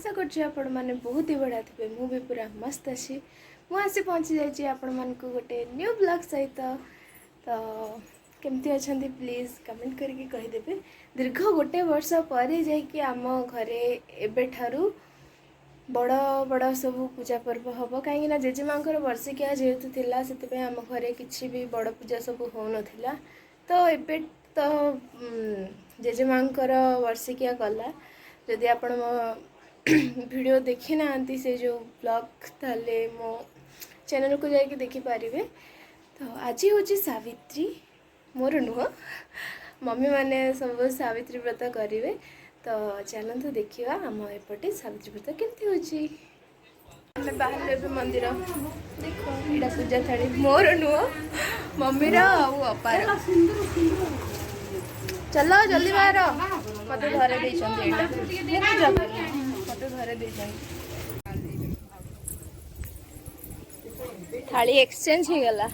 आशा कर मैंने बहुत ही बढ़िया थे मु भी पूरा मस्त अच्छी मुझे पहुँची जाइए आपण मानक गोटे न्यू ब्लॉग सहित तो केमती अच्छा प्लीज कमेंट करके कहीदेवे दीर्घ गोटे वर्ष पर जाकि आम घरे एबेठारू बड़ बड़ सब पूजा पर्व हम कहीं जेजेमा वर्षिकिया जेहेतु थिला से आम घरे किसी भी बड़ पूजा सब हो नाला तो एबे तो जेजेमा वर्षिकिया गला जदि आप वीडियो देखी ना से जो ब्लॉग ताले मो चैनल को जाके देखिपारे। तो आज हूँ सावित्री मोर नुह मम्मी मैंने सब सावित्री व्रत करेंगे तो चलते देखा आम एपटे सावित्री व्रत केमती हो बाहर मंदिर देख यहाँ पूजा थाली मोर नुह मम्मी अपार चलो जल्दी बाहर मत घरे मत घरे थाली एक्सचेंज हो गला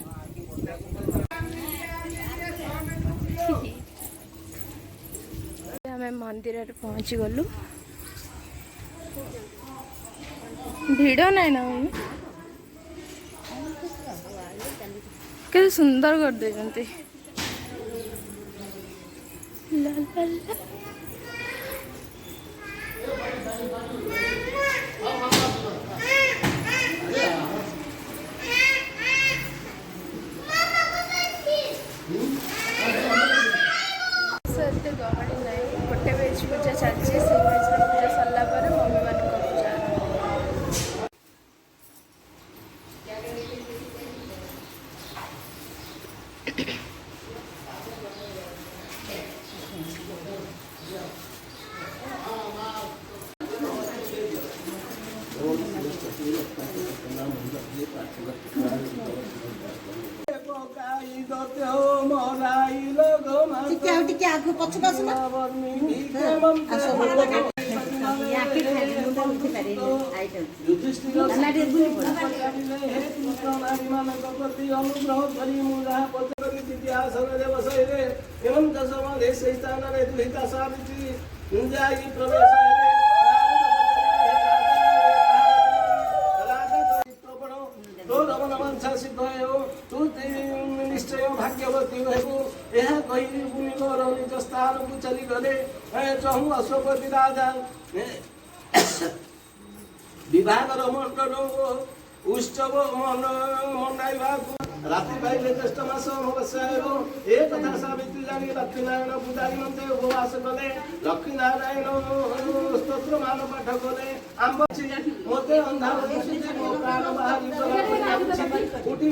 आम मंदिर पहुँची गलु भिड़ ना ना के सुंदर कर दे गहली ना गोटे बेज पूजा चलती से पूजा सरला मम्मी मान पूजा निश्चय भाग्यवती यह कही मुनिवर निज स्थान को चली गले चहु अशोकती राजा विभागर मंडल उत्सव मनाइवा राति पाइले ज्येष्ठ मास अमावस्या ए कथा सावित्री जानी लक्ष्मीनारायण पूजा निमंते उपवास कले लक्ष्मीनारायण स्तोत्र मान पाठ कले आंब मते अंधार मो प्राण बाहरी उठी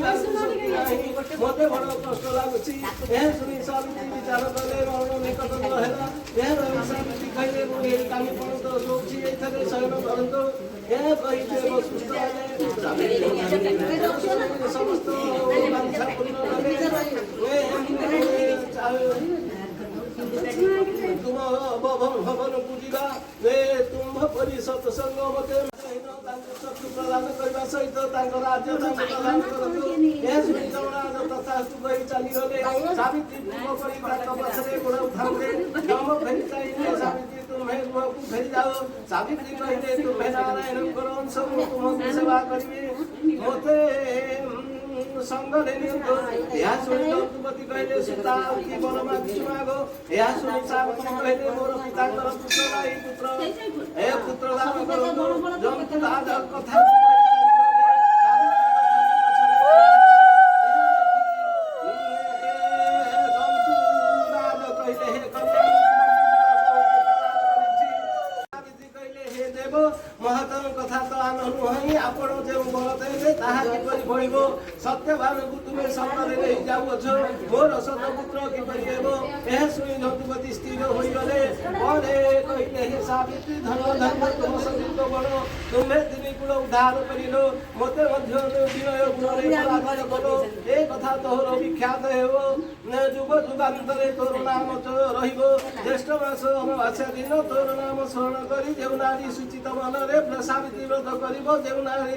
मते बड़ कष्ट लगुच यह सुनी सावित्री विचार कले मौन निकट रहा यह सावित्री कहले मुझे कामी पर्यंत सोची एथरे शयन करंतो यह कहिते वस्तुस्थ समस्त तुम भवन पूजिबा तुम परि सत्संग मते प्रदान करने सहित राज्य प्रदान कर तथास्तु कही चलीगले सावित्री पछरे गोड़ उठाऊे जम फेरी चाहिए सावित्री तुम्हें गृह को फेरी जाओ सावित्री कहले तुम्हें नारायण अंश तुम सेवा करेंगे मते संग यह शुणी दंतुपति कहले सीता की बर मागो यह शुणी सावित्री कहले मोर पितांकर पुत्र नाई पुत्र ए पुत्र दान करो जंतु राजा कथा महतम कथा तो आननु हई आपण जे बल देले ताहा किपरि बढिबो सत्यवान को तुमे संग देले जाउछ मोर सत पुत्र किपरि हेबो एह सुनि दंतुपति स्थिर होई गले परे कहिले हे सावित्री धन धर्म तुम सजित बनो तुमे दिनी कुल उद्धार करिलो मते मध्य विनय गुण रे पराधन करो ए कथा तोहर विख्यात हेबो न जुग जुगान्तरे तोर नाम रहिबो ज्येष्ठ मास अमावास्या दिन तोर नाम स्मरण करी देव नारी सुचित मन रे सावित्री व्रत करिबो देव नारी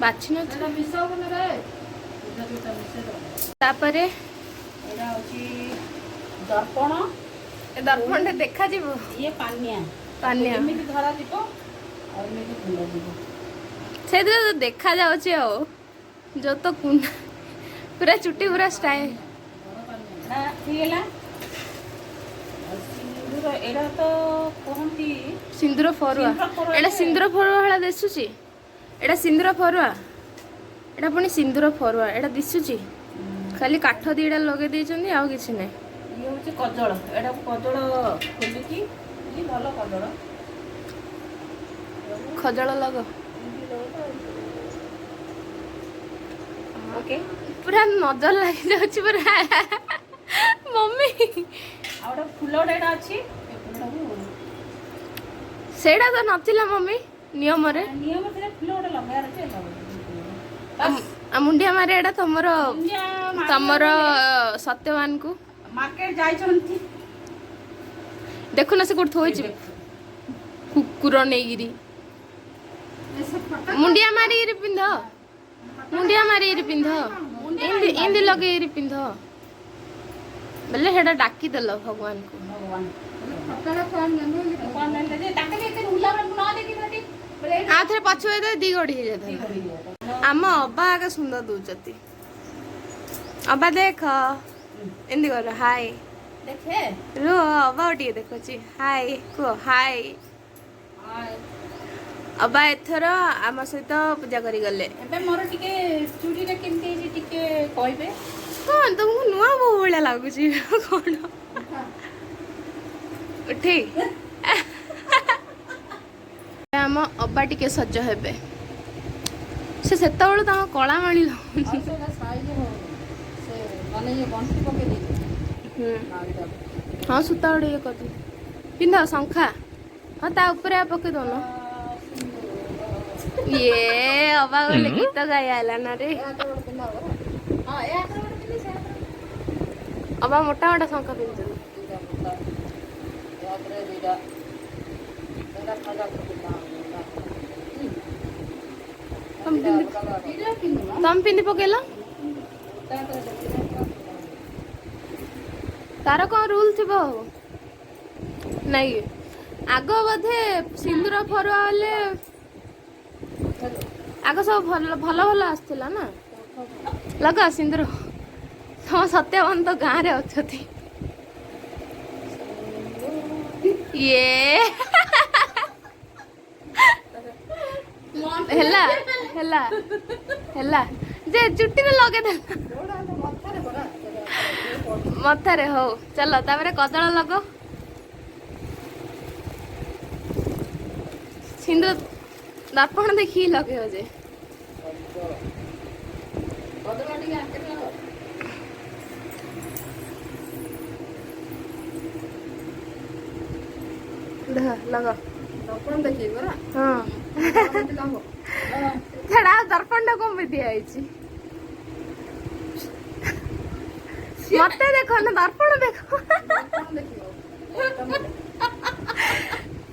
ବାଛି ନ ଏଇଟା ମିଶାଉନି ରେ ଏଇଟା ଯୋଉଟା ମିଶେଇଦବ ତାପରେ ଏଇଟା ହଉଛି ଦର୍ପଣ ଏ ଦର୍ପଣଟା ଦେଖାଯିବ ଇଏ ପାନିଆ ପାନିଆ। ଏମିତି ଧରାଯିବ ଆଉ ଏମିତି ଖୋଲାଯିବ ସେଇଥିରେ ତ ଦେଖାଯାଉଛି ଆଉ ଯୋଉ ତ କୁଣ୍ଡା ପୁରା ଚୁଟି ପୁରା ଷ୍ଟାଇଲ। ଏଇଟା ହେଇଗଲା ଆଉ ସିନ୍ଦୁର ଏଇଟା ତ କୁହନ୍ତି ସିନ୍ଦୁର ଫରୁଆ ସିନ୍ଦୁର ଫରୁଆ ଏଇଟା ଯେ- ସିନ୍ଦୁର ଫରୁଆ ଭଳିଆ ଦିଶୁଛି ଏଇଟା ସିନ୍ଦୁର ଫରୁଆ ଏଇଟା ପୁଣି ସିନ୍ଦୁର ଫରୁଆ ଏଇଟା ଦିଶୁଛି ଖାଲି କାଠ ଦିଟା ଲଗେଇ ଦେଇଛନ୍ତି ଆଉ କିଛି ନାହିଁ। ଇଏ ହଉଛି କଜଳ ଏଇଟାକୁ କଜଳ ଖୋଲିକି ଇଏ ଭଲ କଜଳ ଖଜଳ ଲଗ ଓକେ ପୁରା ନଜର ଲାଗି ଯାଉଛି ପୁରା ମମି ଆଉ ଗୋଟେ ଫୁଲଟା ଏଇଟା ଅଛି ଏ ଫୁଲଟାକୁ ସେଇଟା ତ ନଥିଲା ମମି ନିୟମରେ ନିୟମ ଥିଲା ଫୁଲ ଗୋଟେ ଲଗାଇବାର ଅଛି ଆଉ ମୁଣ୍ଡିଆ ମାରେ ଏଇଟା ତମର ମୁଣ୍ଡିଆ ମାରିବା ତମର ସତ୍ୟବାନକୁ ମାର୍କେଟ ଯାଇଛନ୍ତି ଦେଖୁନ ସେ କୋଉଠି ଥୋଇଛି କୁକୁର ନେଇକିରି ମୁଣ୍ଡିଆ ମାରିକିରି ପିନ୍ଧ ମୁଣ୍ଡିଆ ମାରିକିରି ପିନ୍ଧ ଏମିତି ଲଗେଇକିରି ପିନ୍ଧ ବେଲେ ସେଇଟା ଡାକିଦେଲ ଭଗବାନକୁ। ଭଗବାନ କଣ ନେଲେ ଯେ ତାଙ୍କେ ବି ଏତେ ଉଲାର ନ ଦେଖିଥାନ୍ତି ଆଉ ଥରେ ପଛୁଆ ଦି ଗଡ଼ି ହେଇଯାଇଥାନ୍ତା। ଆମ ଅବା ଆଗ ସୁନ୍ଦର ଦଉଛନ୍ତି ଅବା ଦେଖ ଏମିତି କର ହାଇ ଦେଖେ ରୁହ ଅବା ଟିକେ ଦେଖୁଛି ହାଇ କୁହ ହାଇ ଅବା ଏଥର ଆମ ସହିତ ପୂଜା କରି ଗଲେ। ଏବେ ମୋର ଟିକେ ଚୁଡ଼ିଟା କେମିତି ହେଇଛି ଟିକେ କହିବେ କଣ ତମକୁ ନୂଆ ବୋଉ ଭଳିଆ ଲାଗୁଛି କଣ ଉଠି ଆମ ଅବା ଟିକେ ସଜ ହେବେ ସେ ସେତେବେଳୁ ତାଙ୍କ କଳା ମାଣି ହଁ ସୂତା ଗୋଟେ ଇଏ କରିଦି ପିନ୍ଧ ଶଙ୍ଖା ହଁ ତା ଉପରେ ପକେଇ ଦଉନ ଇଏ ଅବା ଗଲେ ଗୀତ ଗାଇ ଆଇଲା ନା ରେ ଅବା ମୋଟା ମୋଟା ଶଙ୍ଖା ପିନ୍ଧୁଛନ୍ତି ତମେ ପିନ୍ଧି ପକେଇଲ ତାର କଣ ରୁଲ ଥିବ ଆଉ ନାଇଁ ଆଗ ବୋଧେ ସିନ୍ଦୁର ଫରୁଆ ହେଲେ ଆଗ ସବୁ ଭଲ ଭଲ ଭଲ ଆସୁଥିଲା ନା ଲଗା ସିନ୍ଦୁର ତମ ସତ୍ୟବାନ ତ ଗାଁରେ ଅଛନ୍ତି ଇଏ ହେଲା ହେଲା ହେଲା ଯେ ଚୁଟିରେ ଲଗେଇଦେଲା ମଥାରେ ହଉ ଚାଲ ତାପରେ କଦଳ ଲଗ ସିନ୍ଦୁର ଦର୍ପଣ ଦେଖିକି ଲଗେଇବ ଯେ ଲଗ ହଁ ଛାଡା ଦର୍ପଣ ଟା କଣ ପାଇଁ ଦିଆହେଇଛି ମତେ ଦେଖ ନା ଦର୍ପଣ ଦେଖ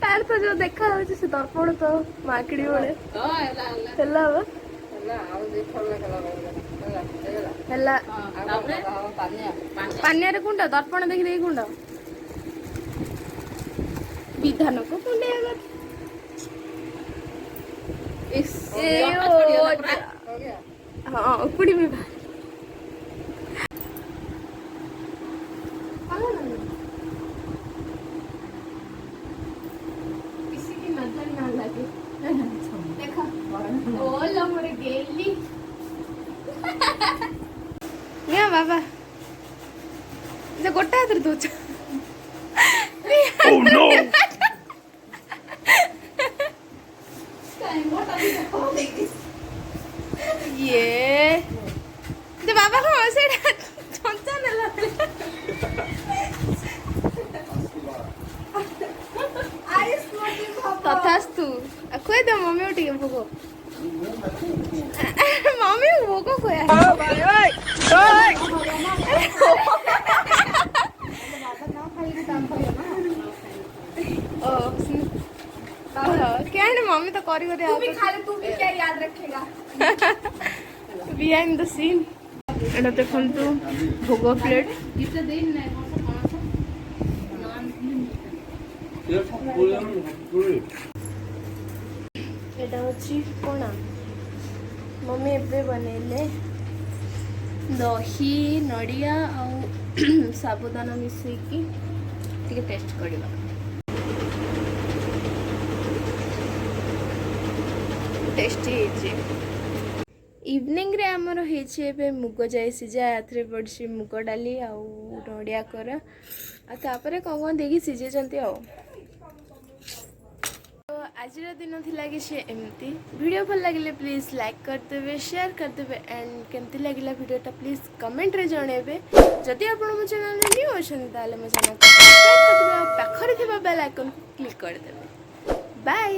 ତାର ତ ଯୋଉ ଦେଖା ଯାଉଛି ସେ ଦର୍ପଣ ତ ମାକିଡି ଭଳେ ହେଲା ହେଲା ପାନିଆରେ କୁଣ୍ଡ ଦର୍ପଣ ଦେଖି ଦେଖି କୁଣ୍ଡ ବିଧାନକୁ କୁଣ୍ଡେଇବା हाँ उकड़ी भी किसी की नजर ना लगे देखा ओला मोरे गेली निया बाबा जे गोटा हाथ दूच Oh no! ये जे बाबा को सेटा चंचा नेला तथास्तु खोए दे मम्मी उठी भोग मम्मी भोग खोया क्या मम्मी मम्मी तो करी करी तू भी खा ले, तू भी क्या याद रखेगा। बिहाइंड द सीन एटा देखंतु भोग प्लेट एटा होची कोना मम्मी एबे बनेले दही नड़िया आ साबुदाना मिसेकी टिके टेस्ट करबा टेस्टी है। इवनिंग रे आमर होइछे मुग जाई सिझा यात्रे पड़सी मुग डाली आउ नड़िया कोरा आ तापरे कौन देखी सिझे जंती आउ। तो आज दिन थिला कि से एमती वीडियो भल लगे प्लीज लाइक करदेवे शेयर करदेवे एंड केमती लगिला वीडियोटा प्लीज कमेंट रे जणेबे। जदि आपण मो चैनल रे न्यू अछन ताले मो चैनल को सब्सक्राइब करदेवे और पाखरे थिबा बेल आइकन को क्लिक करदेवे। बाय।